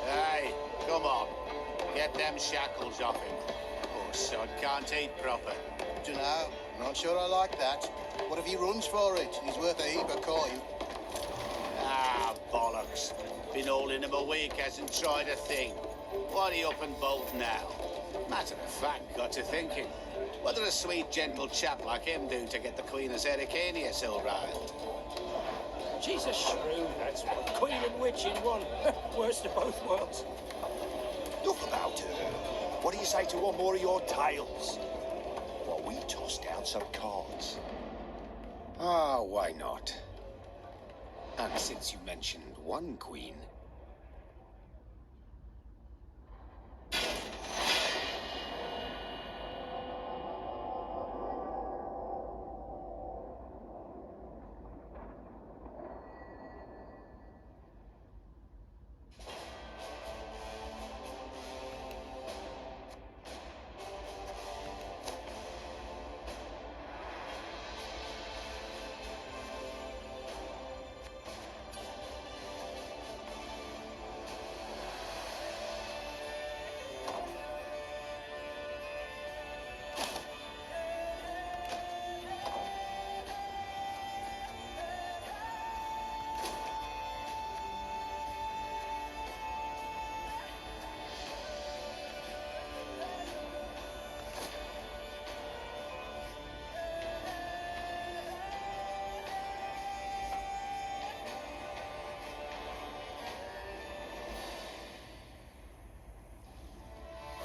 Hey, come on. Get them shackles off him. Poor sod can't eat proper. Dunno. Not sure I like that. What if he runs for it? He's worth a heap of coin. Ah, bollocks. Been holding him a week, hasn't tried a thing. Why he up and bolt now? Matter of fact, got to thinking. What did a sweet, gentle chap like him do to get the Queen of Zericania so riled? She's a shrew, that's what. Queen and witch in one. Worst of both worlds. Enough about her. What do you say to one more of your tales? While we toss down some cards. Ah, why not? And since you mentioned one queen...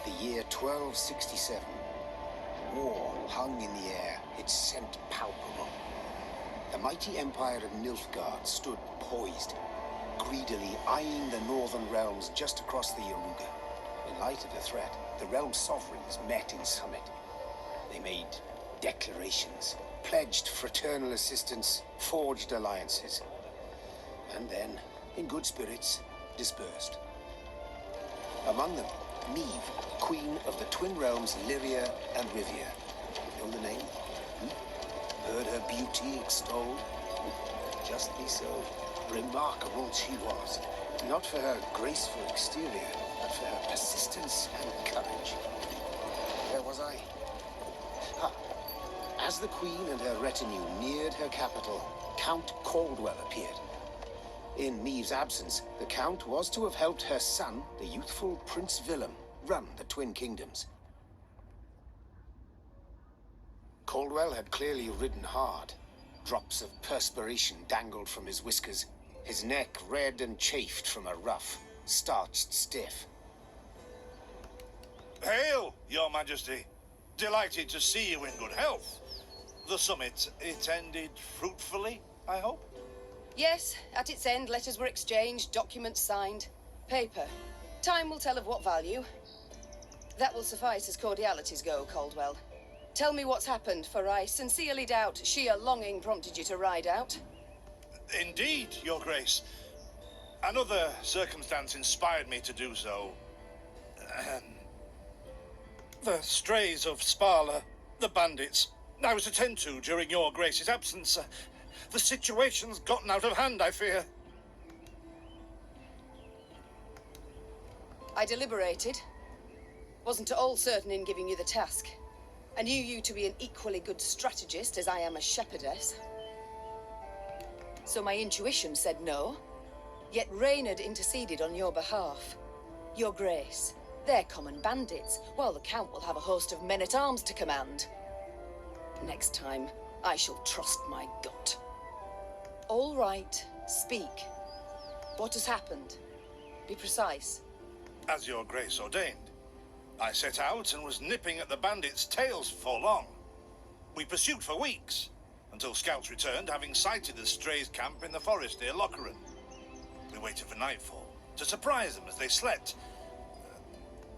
The year 1267. War hung in the air, its scent palpable. The mighty empire of Nilfgaard stood poised, greedily eyeing the northern realms just across the Yaruga. In light of the threat, the realm sovereigns met in summit. They made declarations, pledged fraternal assistance, forged alliances, and then, in good spirits, dispersed. Among them, Neve, Queen of the Twin Realms Lyria and Rivia. Know the name? Heard her beauty extolled? Justly so. Remarkable she was. Not for her graceful exterior, but for her persistence and courage. Where was I? As the Queen and her retinue neared her capital, Count Caldwell appeared. In Neve's absence, the Count was to have helped her son, the youthful Prince Willem, run the Twin Kingdoms. Caldwell had clearly ridden hard. Drops of perspiration dangled from his whiskers, his neck red and chafed from a ruff, starched stiff. Hail, Your Majesty. Delighted to see you in good health. The summit, it ended fruitfully, I hope? Yes, at its end, letters were exchanged, documents signed. Paper. Time will tell of what value. That will suffice as cordialities go, Caldwell. Tell me what's happened, for I sincerely doubt sheer longing prompted you to ride out. Indeed, Your Grace. Another circumstance inspired me to do so. The strays of Spala, the bandits, I was to tend to during Your Grace's absence. The situation's gotten out of hand, I fear. I deliberated. Wasn't at all certain in giving you the task. I knew you to be an equally good strategist as I am a shepherdess. So my intuition said no. Yet Reynard interceded on your behalf. Your Grace, they're common bandits, while the Count will have a host of men-at-arms to command. Next time, I shall trust my gut. All right, speak. What has happened? Be precise. As Your Grace ordained. I set out and was nipping at the bandits' tails for long. We pursued for weeks, until scouts returned, having sighted the strays' camp in the forest near Locheren. We waited for nightfall, to surprise them as they slept.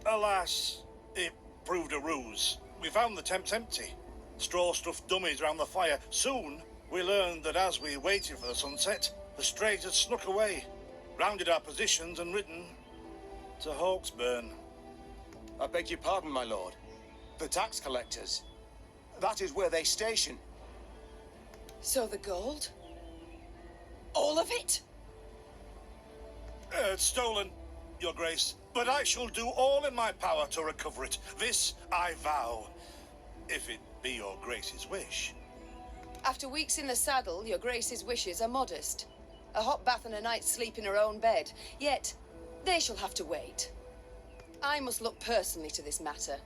Alas, it proved a ruse. We found the tents empty. Straw-stuffed dummies round the fire. Soon, we learned that as we waited for the sunset, the Strays had snuck away, rounded our positions and ridden to Hawksburn. I beg your pardon, my lord. The tax collectors. That is where they station. So the gold? All of it? It's stolen, Your Grace, but I shall do all in my power to recover it. This I vow, if it be Your Grace's wish. After weeks in the saddle, Your Grace's wishes are modest. A hot bath and a night's sleep in her own bed. Yet, they shall have to wait. I must look personally to this matter.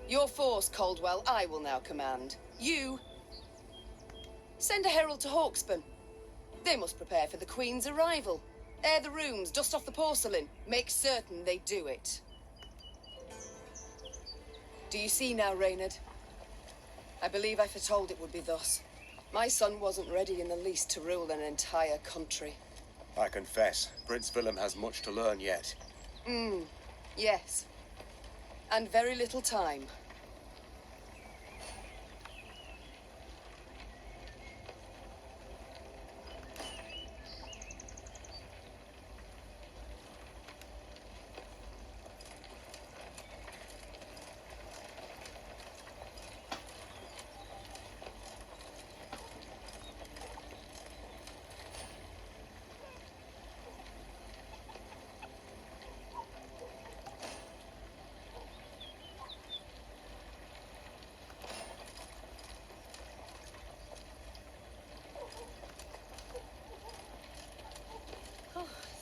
Your force, Caldwell, I will now command. You... send a herald to Hawksburn. They must prepare for the Queen's arrival. Air the rooms, dust off the porcelain. Make certain they do it. Do you see now, Reynard? I believe I foretold it would be thus. My son wasn't ready in the least to rule an entire country. I confess, Prince Willem has much to learn yet. Yes. And very little time.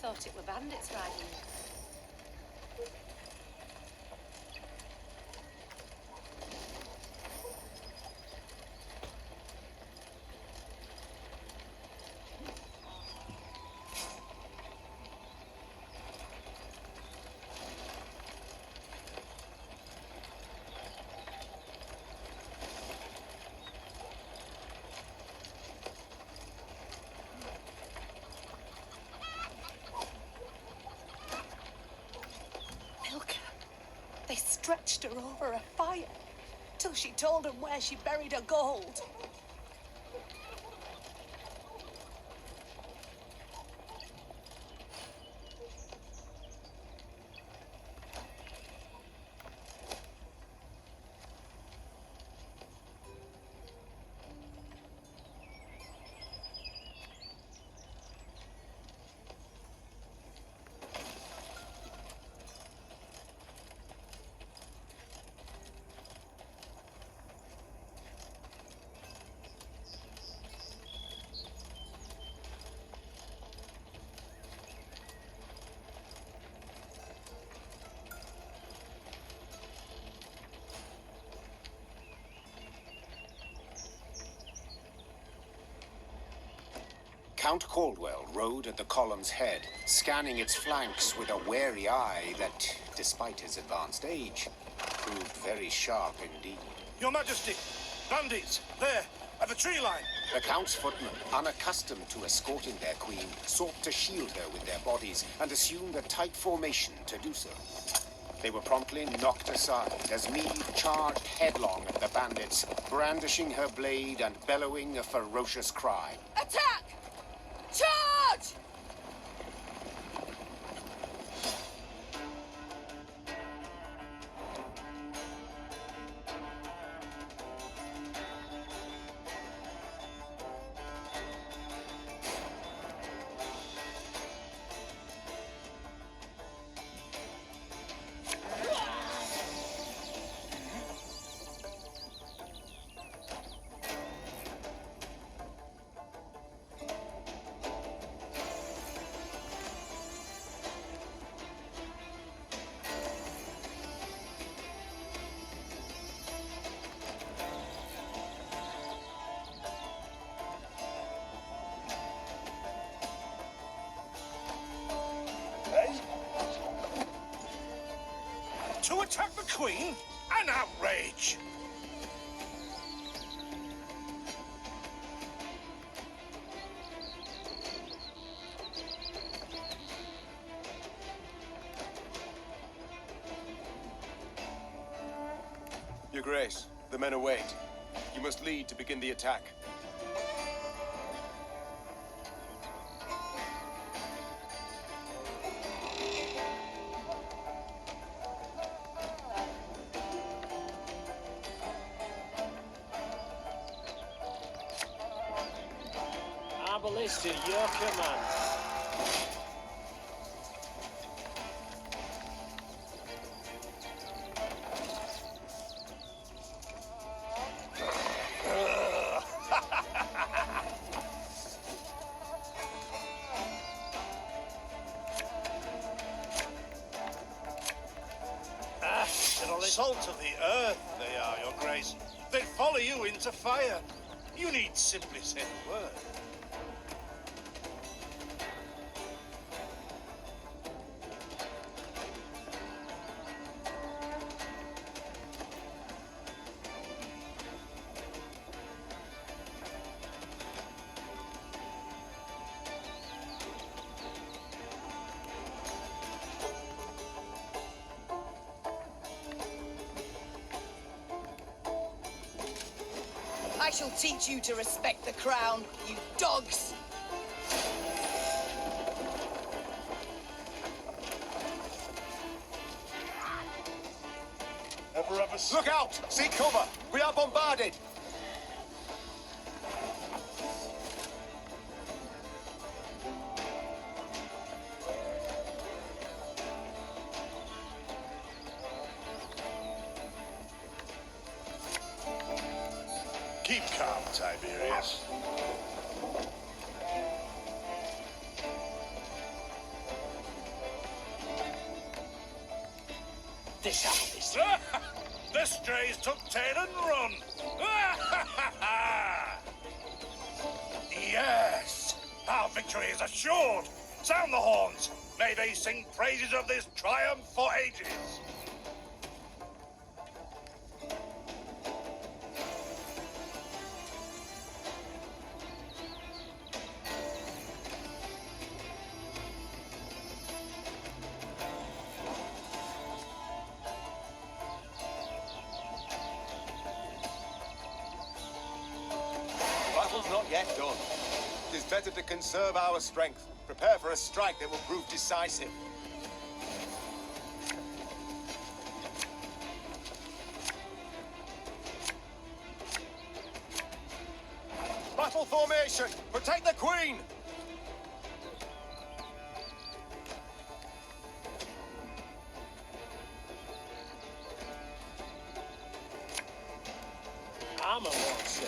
Thought it were bandits riding in. They stretched her over a fire till she told them where she buried her gold. Count Caldwell rode at the column's head, scanning its flanks with a wary eye that, despite his advanced age, proved very sharp indeed. Your Majesty, bandits, there, at the tree line. The Count's footmen, unaccustomed to escorting their queen, sought to shield her with their bodies and assumed a tight formation to do so. They were promptly knocked aside as Meade charged headlong at the bandits, brandishing her blade and bellowing a ferocious cry. Attack! Charge! To attack the Queen? An outrage! Your Grace, the men await. You must lead to begin the attack. Arbalist at your command. Salt of the earth, they are, Your Grace. They'd follow you into fire. You need simply say the word. I shall teach you to respect the crown, you dogs! Look out! Seek cover! We are bombarded! Keep calm, Tiberius. This The strays took tail and run. Yes, our victory is assured. Sound the horns. May they sing praises of this triumph for ages. Battle's not yet done. It is better to conserve our strength. Prepare for a strike that will prove decisive. Battle formation! Protect the Queen! armor won't say.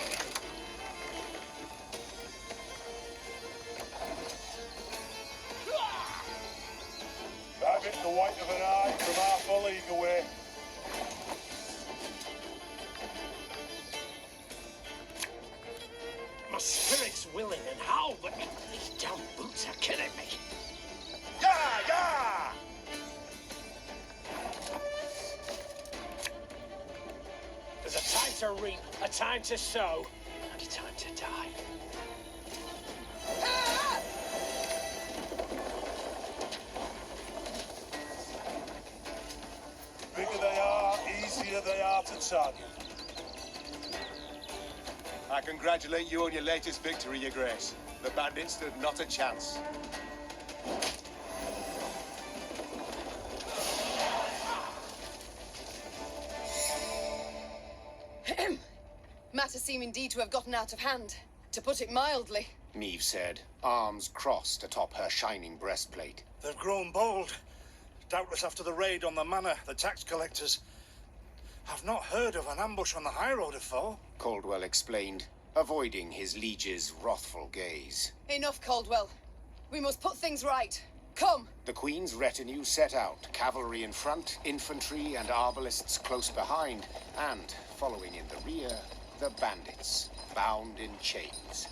That bit the white of an eye from half a league away. My spirit's willing and how, but these damn boots are killing me. Yeah, yeah! There's a time to reap, a time to sow, and a time to die. Bigger they are, easier they are to target. I congratulate you on your latest victory, Your Grace. The bandits stood not a chance. Matters seem indeed to have gotten out of hand, to put it mildly. Neve said, arms crossed atop her shining breastplate. They've grown bold. Doubtless after the raid on the manor, the tax collectors. I've not heard of an ambush on the high road afore. Caldwell explained, avoiding his liege's wrathful gaze. Enough, Caldwell. We must put things right. Come! The Queen's retinue set out, cavalry in front, infantry and arbalists close behind, and, following in the rear, the bandits, bound in chains.